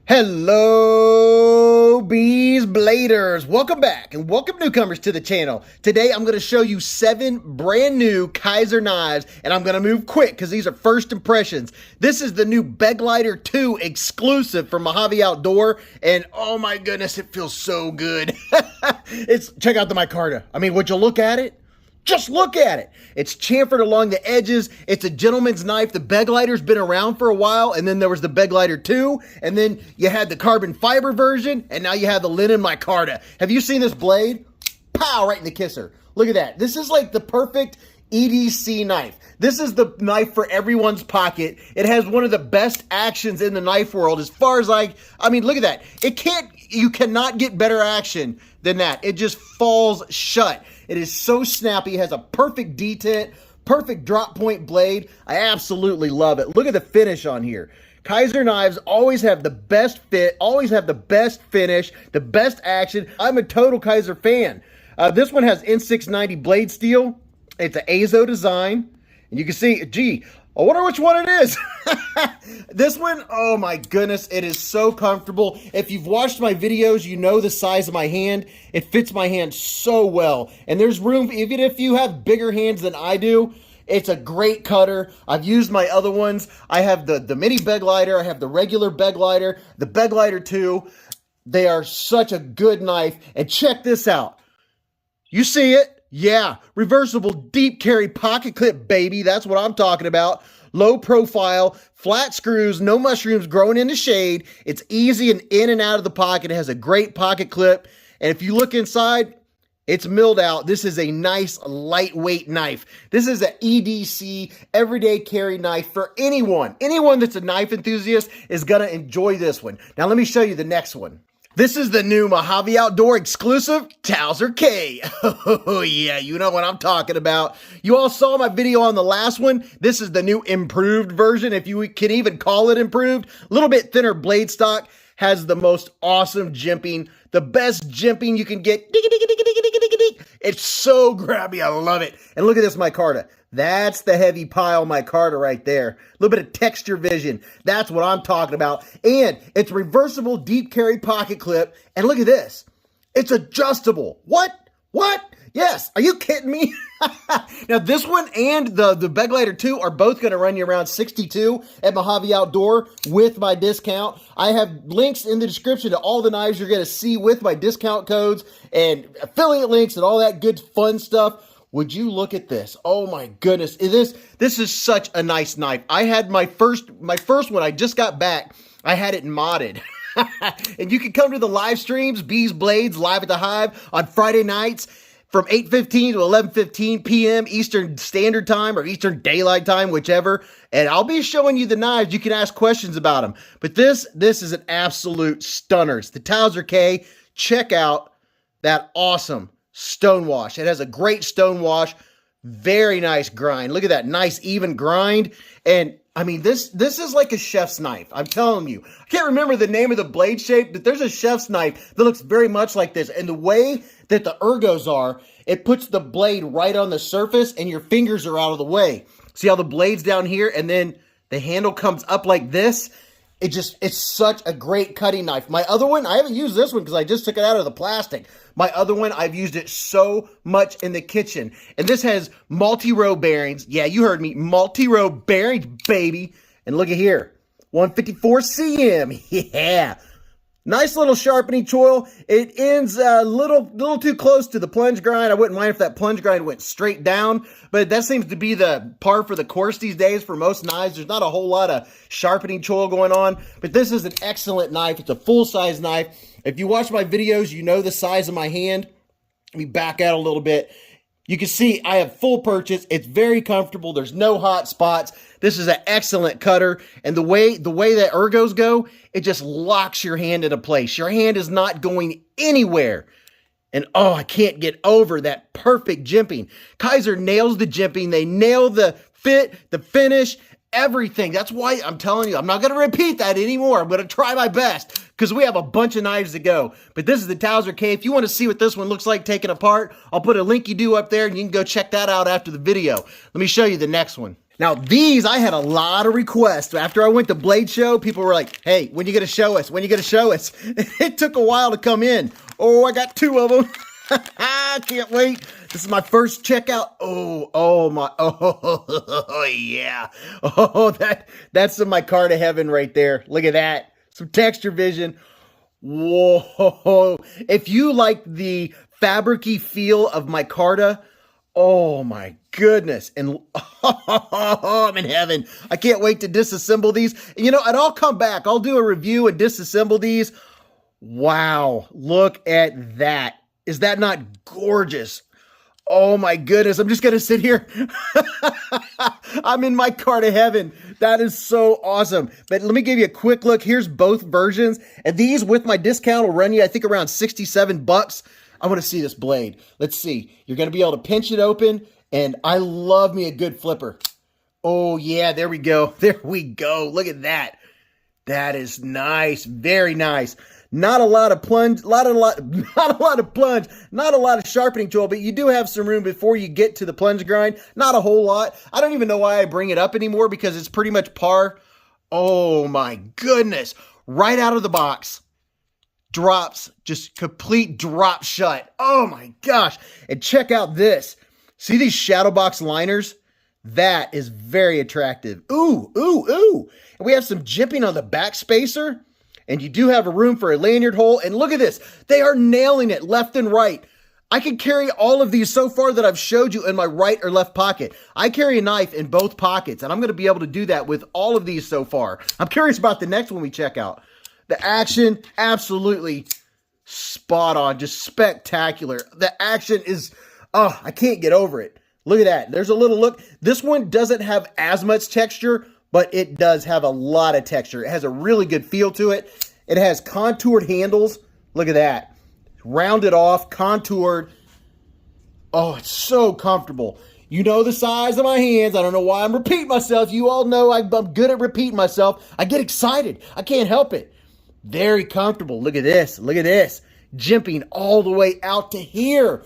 Hello, Beez Bladers. Welcome back and welcome newcomers to the channel. Today I'm going to show you 7 brand new Kizer knives, and I'm going to move quick because these are first impressions. This is the new Begleiter 2 exclusive from Mojave Outdoor, and oh my goodness, it feels so good. Check out the micarta. I mean, would you look at it? Just look at it. It's chamfered along the edges. It's a gentleman's knife. The Begleiter's been around for a while, and then there was the Begleiter 2, and then you had the carbon fiber version, and now you have the linen micarta. Have you seen this blade? Pow, right in the kisser. Look at that. This is like the perfect EDC knife. This is the knife for everyone's pocket. It has one of the best actions in the knife world as far as I mean, look at that. You cannot get better action than that. It just falls shut. It is so snappy. It has a perfect detent, perfect drop point blade. I absolutely love it. Look at the finish on here. Kizer knives always have the best fit, always have the best finish, the best action. I'm a total Kizer fan. This one has N690 blade steel. It's an Azo design. And you can see, gee, I wonder which one it is. This one, oh my goodness, it is so comfortable. If you've watched my videos, you know the size of my hand. It fits my hand so well. And there's room, even if you have bigger hands than I do, it's a great cutter. I've used my other ones. I have the mini Begleiter. I have the regular Begleiter, the Begleiter 2. They are such a good knife. And check this out. You see it? Yeah, reversible deep carry pocket clip, baby. That's what I'm talking about. Low profile, flat screws, no mushrooms growing in the shade. It's easy and in and out of the pocket. It has a great pocket clip. And if you look inside, it's milled out. This is a nice lightweight knife. This is an EDC, everyday carry knife for anyone. Anyone that's a knife enthusiast is gonna enjoy this one. Now let me show you the next one. This is the new Mojave Outdoor exclusive Towser K. Oh yeah, you know what I'm talking about. You all saw my video on the last one. This is the new improved version, if you can even call it improved. A little bit thinner blade stock, has the most awesome jimping, the best jimping you can get. It's so grabby, I love it. And look at this micarta. That's the heavy pile micarta right there. A little bit of texture vision. That's what I'm talking about. And it's reversible deep carry pocket clip. And look at this. It's adjustable. What? Yes. Are you kidding me? Now this one and the Begleiter 2 are both going to run you around $62 at Mojave Outdoor with my discount. I have links in the description to all the knives you're going to see with my discount codes and affiliate links and all that good fun stuff. Would you look at this? Oh my goodness. This is such a nice knife. I had my first one, I just got back. I had it modded. And you can come to the live streams, Beez Blades, live at the Hive on Friday nights from 8:15 to 11:15 p.m. Eastern Standard Time or Eastern Daylight Time, whichever. And I'll be showing you the knives. You can ask questions about them. But this is an absolute stunner. It's the Towser K. Check out that awesome stonewash. It has a great stonewash, very nice grind. Look at that nice even grind. And I mean, this is like a chef's knife. I'm telling you. I can't remember the name of the blade shape, but there's a chef's knife that looks very much like this. And the way that the ergos are, it puts the blade right on the surface and your fingers are out of the way. See how the blade's down here and then the handle comes up like this? It's such a great cutting knife. My other one, I haven't used this one because I just took it out of the plastic. My other one, I've used it so much in the kitchen. And this has multi-row bearings. Yeah, you heard me. Multi-row bearings, baby. And look at here. 154 cm. Yeah. Nice little sharpening choil. It ends a little too close to the plunge grind. I wouldn't mind if that plunge grind went straight down, but that seems to be the par for the course these days for most knives. There's not a whole lot of sharpening choil going on, but this is an excellent knife. It's a full-size knife. If you watch my videos, you know the size of my hand. Let me back out a little bit. You can see I have full purchase. It's very comfortable. There's no hot spots. This is an excellent cutter. And the way that ergos go, it just locks your hand into place. Your hand is not going anywhere. And oh, I can't get over that perfect jimping. Kizer nails the jimping. They nail the fit, the finish, everything. That's why I'm telling you, I'm not going to repeat that anymore. I'm going to try my best because we have a bunch of knives to go. But this is the Towser K. If you want to see what this one looks like taken apart, I'll put a linky-doo up there and you can go check that out after the video. Let me show you the next one. Now these, I had a lot of requests. After I went to Blade Show, people were like, hey, when you gonna show us? When you gonna show us? It took a while to come in. Oh, I got 2 of them. I can't wait. This is my first checkout. Oh, yeah. Oh, that's in my car to heaven right there. Look at that. Some texture vision. Whoa. If you like the fabric-y feel of micarta, oh my goodness. And oh, I'm in heaven. I can't wait to disassemble these. You know, and I'll come back. I'll do a review and disassemble these. Wow. Look at that. Is that not gorgeous? Oh my goodness. I'm just going to sit here. I'm in my car to heaven. That is so awesome. But let me give you a quick look. Here's both versions. And these with my discount will run you, I think, around 67 bucks. I want to see this blade. Let's see. You're going to be able to pinch it open. And I love me a good flipper. Oh yeah, there we go. There we go. Look at that. That is nice. Very nice. Not a lot of plunge, not a lot of sharpening tool, but you do have some room before you get to the plunge grind. Not a whole lot. I don't even know why I bring it up anymore because it's pretty much par. Oh my goodness. Right out of the box. Drops, just complete drop shut. Oh my gosh. And check out this. See these shadow box liners? That is very attractive. Ooh, ooh, ooh. And we have some jimping on the back spacer. And you do have a room for a lanyard hole. And look at this. They are nailing it left and right. I can carry all of these so far that I've showed you in my right or left pocket. I carry a knife in both pockets. And I'm going to be able to do that with all of these so far. I'm curious about the next one we check out. The action, absolutely spot on. Just spectacular. The action is, oh, I can't get over it. Look at that. There's a little look. This one doesn't have as much texture, but it does have a lot of texture. It has a really good feel to it. It has contoured handles. Look at that. Rounded off, contoured. Oh, it's so comfortable. You know the size of my hands. I don't know why I'm repeating myself. You all know I'm good at repeating myself. I get excited. I can't help it. Very comfortable. Look at this. Look at this. Jimping all the way out to here.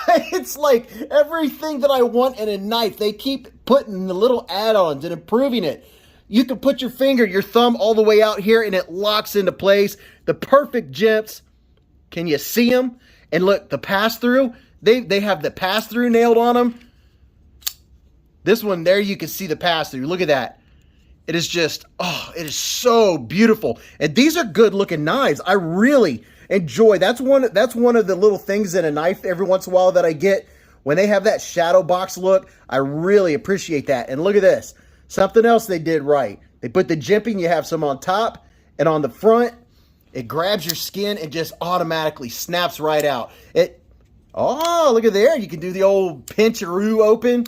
It's like everything that I want in a knife. They keep putting the little add-ons and improving it. You can put your finger, your thumb all the way out here and it locks into place. The perfect jimps. Can you see them? And look, the pass-through. They have the pass-through nailed on them. This one there, you can see the pass-through. Look at that. It is just, oh, it is so beautiful. And these are good-looking knives. I really enjoy. That's one of the little things in a knife every once in a while that I get. When they have that shadow box look, I really appreciate that. And look at this. Something else they did right. They put the jimping, you have some on top and on the front. It grabs your skin and just automatically snaps right out. Oh, look at there. You can do the old pinch-a-roo open.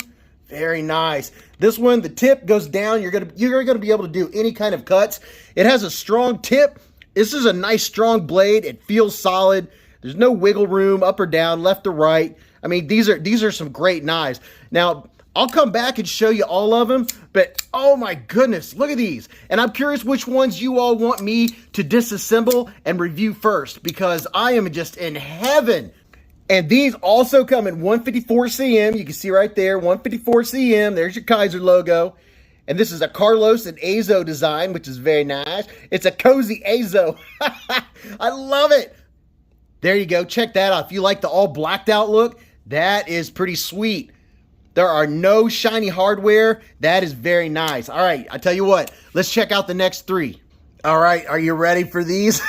Very nice. This one, the tip goes down. You're gonna be able to do any kind of cuts. It has a strong tip. This is a nice strong blade. It feels solid. There's no wiggle room up or down, left or right. I mean, these are some great knives. Now, I'll come back and show you all of them, but oh my goodness, look at these. And I'm curious which ones you all want me to disassemble and review first because I am just in heaven. And these also come in 154 cm. You can see right there, 154 cm. There's your Kizer logo. And this is a Carlos and Azo design, which is very nice. It's a cozy Azo. I love it. There you go. Check that out. If you like the all blacked out look, that is pretty sweet. There are no shiny hardware. That is very nice. All right, I tell you what. Let's check out the next 3. All right, are you ready for these?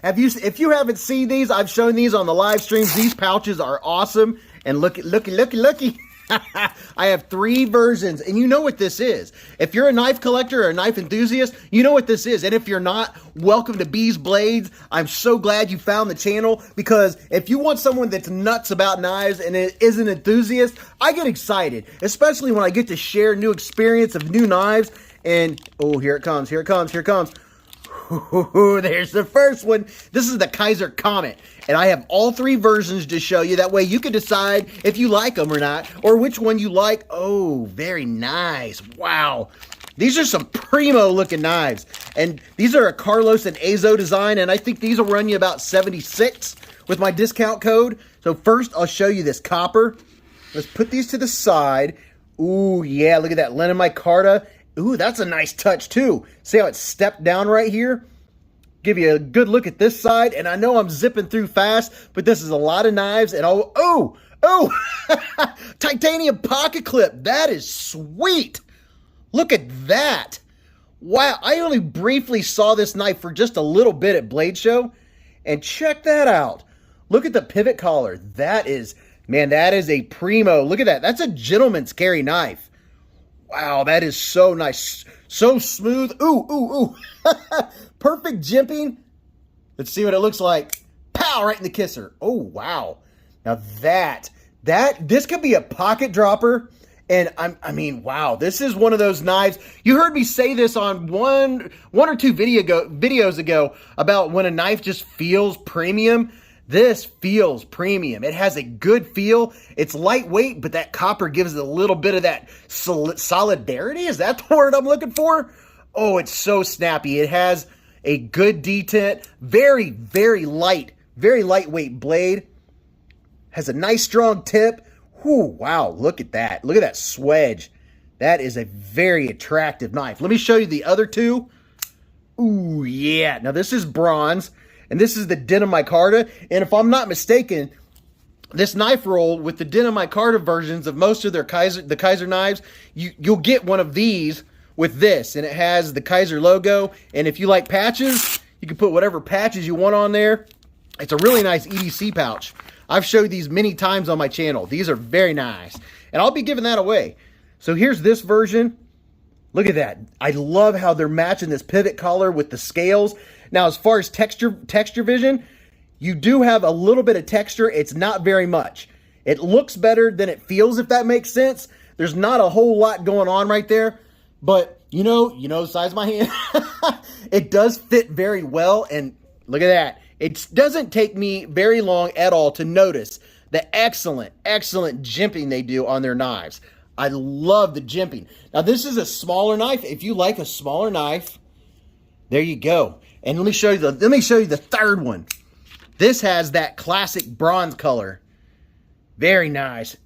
If you haven't seen these, I've shown these on the live streams. These pouches are awesome. And looky. I have 3 versions, and you know what this is. If you're a knife collector or a knife enthusiast, you know what this is. And if you're not, welcome to Beez Blades. I'm so glad you found the channel, because if you want someone that's nuts about knives and is an enthusiast, I get excited, especially when I get to share new experience of new knives. And, oh, here it comes. There's the first one. This is the Kizer Comet. And I have all 3 versions to show you. That way you can decide if you like them or not, or which one you like. Oh, very nice. Wow. These are some primo looking knives. And these are a Carlos and Azo design. And I think these will run you about 76 with my discount code. So first I'll show you this copper. Let's put these to the side. Ooh, yeah, look at that linen micarta. Ooh, that's a nice touch too. See how it's stepped down right here? Give you a good look at this side, and I know I'm zipping through fast, but this is a lot of knives, and oh, titanium pocket clip. That is sweet. Look at that. Wow, I only briefly saw this knife for just a little bit at Blade Show, and check that out. Look at the pivot collar. That is, man, that is a primo. Look at that. That's a gentleman's carry knife. Wow, that is so nice. So smooth. Ooh. Perfect jimping. Let's see what it looks like. Pow, right in the kisser. Oh, wow. Now this could be a pocket dropper. And I mean, wow, this is one of those knives. You heard me say this on one or two videos ago about when a knife just feels premium. This feels premium. It has a good feel. It's lightweight, but that copper gives it a little bit of that solidarity. Is that the word I'm looking for? Oh, it's so snappy. It has a good detent. Very, very lightweight blade. Has a nice strong tip. Whew, wow, look at that. Look at that swedge. That is a very attractive knife. Let me show you the other two. Ooh, yeah. Now, this is bronze, and this is the denim micarta. And if I'm not mistaken, this knife roll with the denim micarta versions of most of their Kizer knives, you'll get one of these with this, and it has the Kizer logo. And if you like patches, you can put whatever patches you want on there. It's a really nice EDC pouch. I've showed these many times on my channel. These are very nice. And I'll be giving that away. So here's this version. Look at that. I love how they're matching this pivot collar with the scales. Now, as far as texture vision, you do have a little bit of texture. It's not very much. It looks better than it feels, if that makes sense. There's not a whole lot going on right there. But, you know the size of my hand. It does fit very well. And look at that. It doesn't take me very long at all to notice the excellent jimping they do on their knives. I love the jimping. Now, this is a smaller knife. If you like a smaller knife, there you go. And let me show you the third one. This has that classic bronze color. Very nice.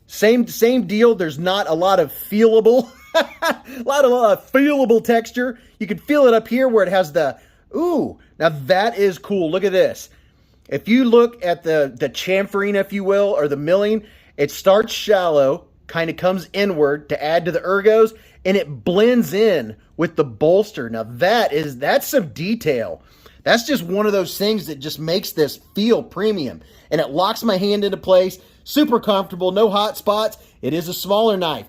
Same deal. There's not a lot of feelable, a lot of feelable texture. You can feel it up here where it has the, ooh, now that is cool. Look at this. If you look at the chamfering, if you will, or the milling, it starts shallow, kind of comes inward to add to the ergos, and it blends in with the bolster. Now that's some detail. That's just one of those things that just makes this feel premium. And it locks my hand into place. Super comfortable, no hot spots. It is a smaller knife.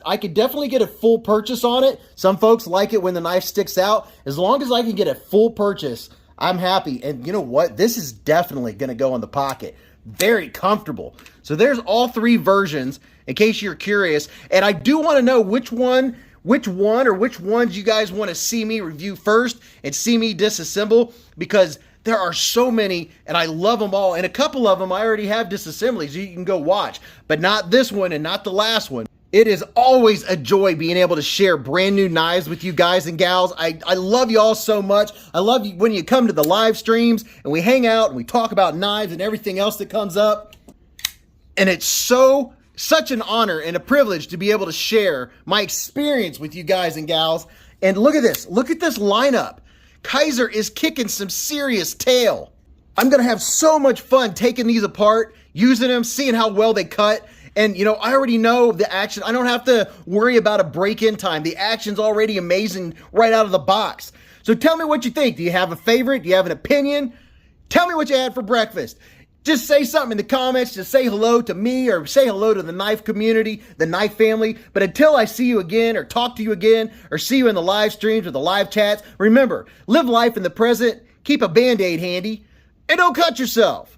I could definitely get a full purchase on it. Some folks like it when the knife sticks out. As long as I can get a full purchase, I'm happy. And you know what? This is definitely going to go in the pocket. Very comfortable. So there's all three versions in case you're curious. And I do want to know which ones you guys want to see me review first and see me disassemble, because there are so many and I love them all. And a couple of them I already have disassemblies you can go watch, but not this one and not the last one. It is always a joy being able to share brand new knives with you guys and gals. I love you all so much. I love you when you come to the live streams and we hang out and we talk about knives and everything else that comes up. And it's such an honor and a privilege to be able to share my experience with you guys and gals. And look at this. Look at this lineup. Kizer is kicking some serious tail. I'm going to have so much fun taking these apart, using them, seeing how well they cut. And, I already know the action. I don't have to worry about a break-in time. The action's already amazing right out of the box. So tell me what you think. Do you have a favorite? Do you have an opinion? Tell me what you had for breakfast. Just say something in the comments. Just say hello to me or say hello to the knife community, the knife family. But until I see you again or talk to you again or see you in the live streams or the live chats, remember, live life in the present, keep a Band-Aid handy, and don't cut yourself.